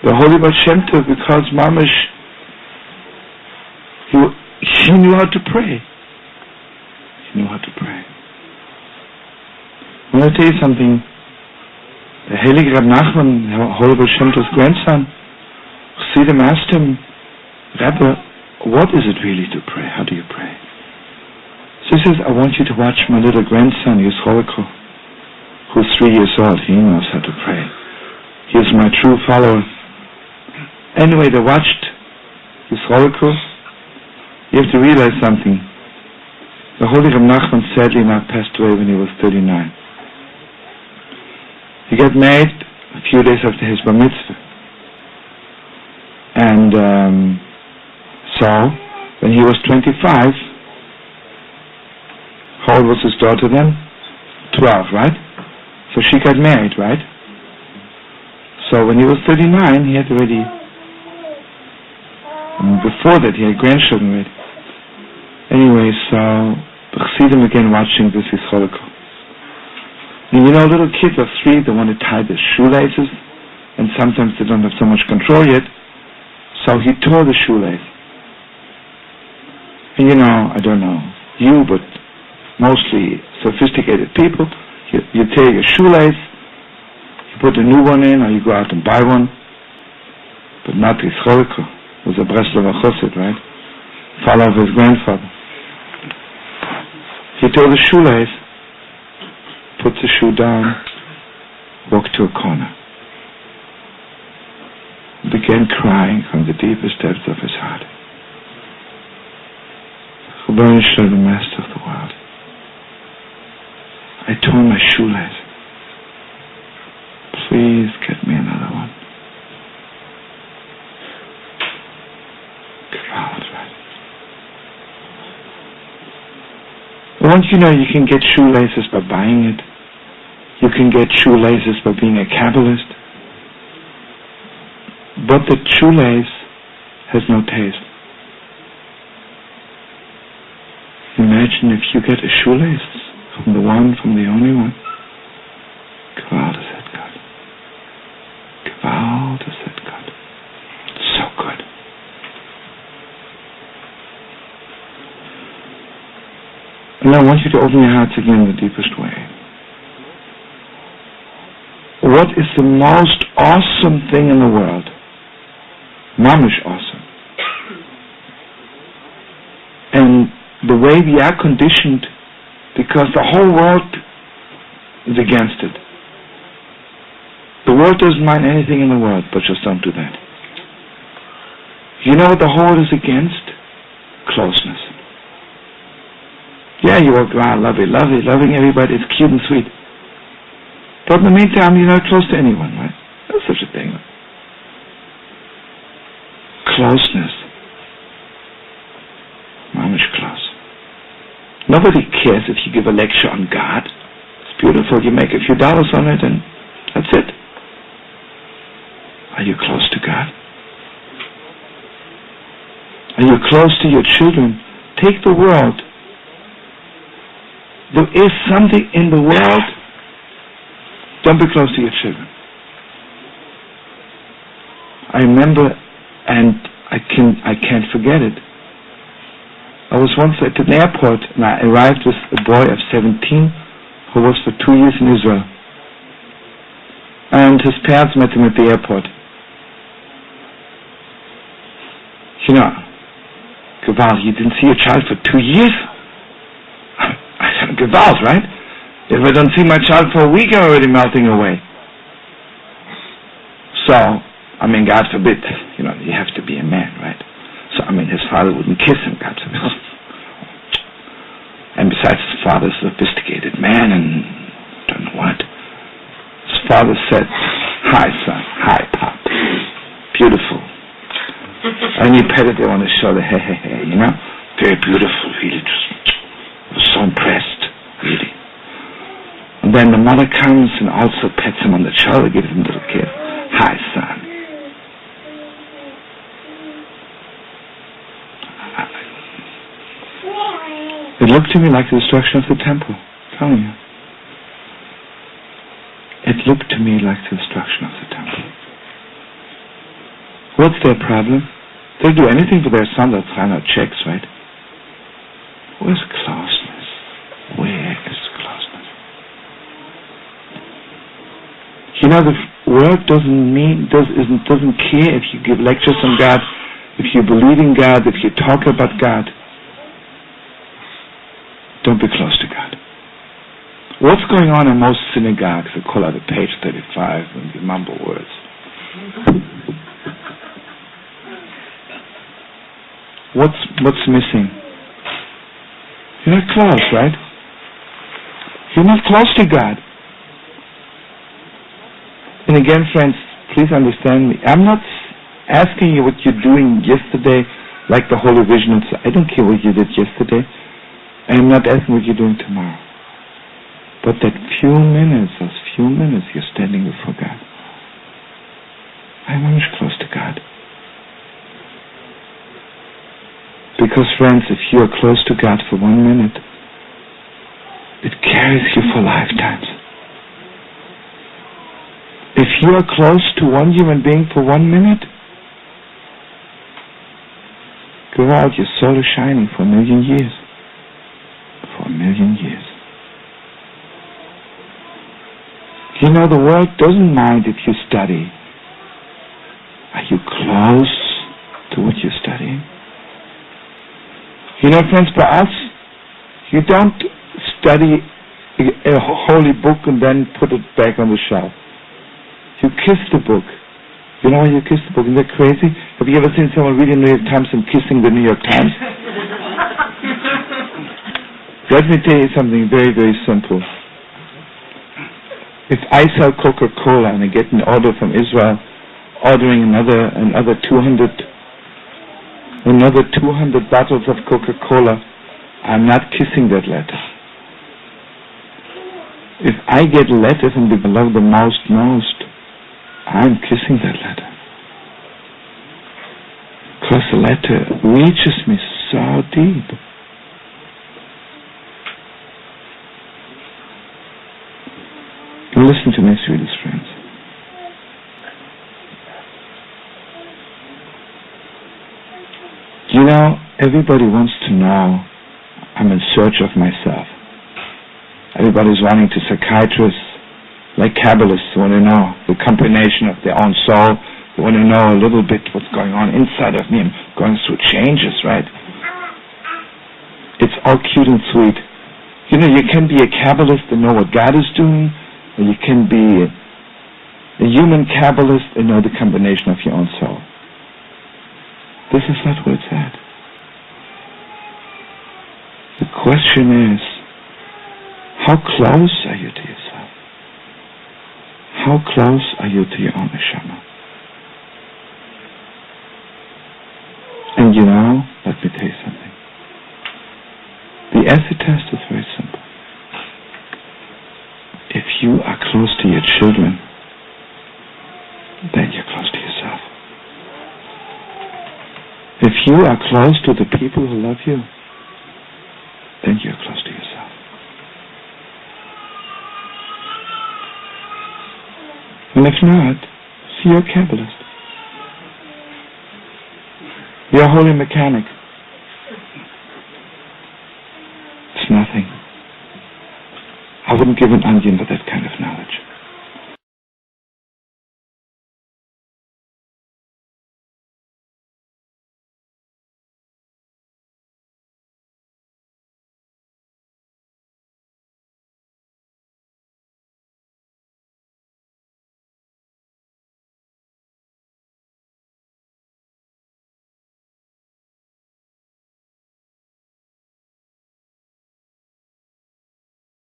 The Holy Baal Shem Tov, because Mamash, he knew how to pray. He knew how to pray. I want to tell you something. The Heilige Reb Nachman, the Holy Baal Shem Tov's grandson, Chassidim asked him, Rebbe, what is it really to pray? How do you pray? So he says, I want you to watch my little grandson, Yisroliko, who's 3 years old. He knows how to pray. He is my true follower. Anyway, they watched Yisroliko. You have to realize something. The Holy Reb Nachman sadly not passed away when he was 39. He got married a few days after his bar mitzvah. And so, when he was 25, how old was his daughter then? 12, right? So she got married, right? So when he was 39, he had already, before that he had grandchildren already. Anyway, so the Chassidim again watching this Yisroliko. And you know, little kids are 3, they want to tie their shoelaces, and sometimes they don't have so much control yet. So he tore the shoelace. And you know, I don't know you, but mostly sophisticated people, you tear your shoelace, you put a new one in, or you go out and buy one. But not Yisroliko. It was a Breslover Chassid, right? Follower of his grandfather. He tore the shoelace, put the shoe down, walked to a corner, began crying from the deepest depths of his heart. Rabbi Shalom, the master of the world, I tore my shoelace. Please get me another one. Once you know, you can get shoelaces by buying it. You can get shoelaces by being a Kabbalist. But the shoelace has no taste. Imagine if you get a shoelace from the only one. Gewalt is that God. Gewalt is that God. So good. And I want you to open your hearts again in the deepest way. What is the most awesome thing in the world? Mamish awesome. And the way we are conditioned, because the whole world is against it. The world doesn't mind anything in the world, but just don't do that. You know what the whole world is against? Closeness. Yeah, you walk around loving everybody, it's cute and sweet. But in the meantime, you're not close to anyone, right? There's such a thing. Closeness. Mamish close. Nobody cares if you give a lecture on God. It's beautiful, you make a few dollars on it and that's it. Are you close to God? Are you close to your children? Take the world. There is something in the world. Don't be close to your children. I remember, and I can't forget it. I was once at an airport, and I arrived with a boy of 17 who was for 2 years in Israel. And his parents met him at the airport. You know, Gewalt, you didn't see your child for 2 years? Gewalt, right? If I don't see my child for a week, I'm already melting away. So, I mean, God forbid, you know, you have to be a man, right? So, I mean, his father wouldn't kiss him, God forbid. And besides, his father's a sophisticated man and don't know what. His father said, "Hi, son. Hi, Pop. Beautiful." And he petted her on his shoulder, hey, you know? Very beautiful, really. Just was so impressed, really. And then the mother comes and also pets him on the shoulder, gives him a little kiss. "Hi, son." It looked to me like the destruction of the temple. I'm telling you. It looked to me like the destruction of the temple. What's their problem? They'll do anything for their son. They'll sign out checks, right? Where's closeness? Where is closeness? You know, the world doesn't care if you give lectures on God, if you believe in God, if you talk about God. Don't be close to God. What's going on in most synagogues? They call out a page 35 and you mumble words. What's missing? You're not close, right? You're not close to God. And again, friends, please understand me. I'm not asking you what you're doing yesterday, like the Holy Vision. I don't care what you did yesterday. I'm not asking what you're doing tomorrow. But that those few minutes you're standing before God. I'm much close to God. Because, friends, if you are close to God for 1 minute, it carries you for lifetimes. If you are close to one human being for 1 minute, go out, your soul is shining for 1,000,000 years. For 1,000,000 years. You know, the world doesn't mind if you study. Are you close to what you're studying? You know, friends, for us, you don't study a holy book and then put it back on the shelf. You kiss the book. You know why you kiss the book? Isn't that crazy? Have you ever seen someone reading the New York Times and kissing the New York Times? Let me tell you something very, very simple. If I sell Coca-Cola and I get an order from Israel ordering another 200 bottles of Coca-Cola, I'm not kissing that letter. If I get a letter from the beloved the most, I'm kissing that letter. Because the letter reaches me so deep. Listen to me, sweetest friends. You know, everybody wants to know I'm in search of myself. Everybody's running to psychiatrists, like Kabbalists, who want to know the combination of their own soul. They want to know a little bit what's going on inside of me. I'm going through changes, right? It's all cute and sweet. You know, you can be a Kabbalist and know what God is doing, or you can be a human Kabbalist and know the combination of your own soul. This is not where it's at. The question is, how close are you to yourself? How close are you to your own neshama? And you know, let me tell you something. The acid test is very simple. If you are close to your children, then you're close to yourself. If you are close to the people who love you, then you're close to yourself. And if not, see, you're a Kabbalist. You're a holy mechanic. It's nothing. I wouldn't give an onion for that kind of knowledge.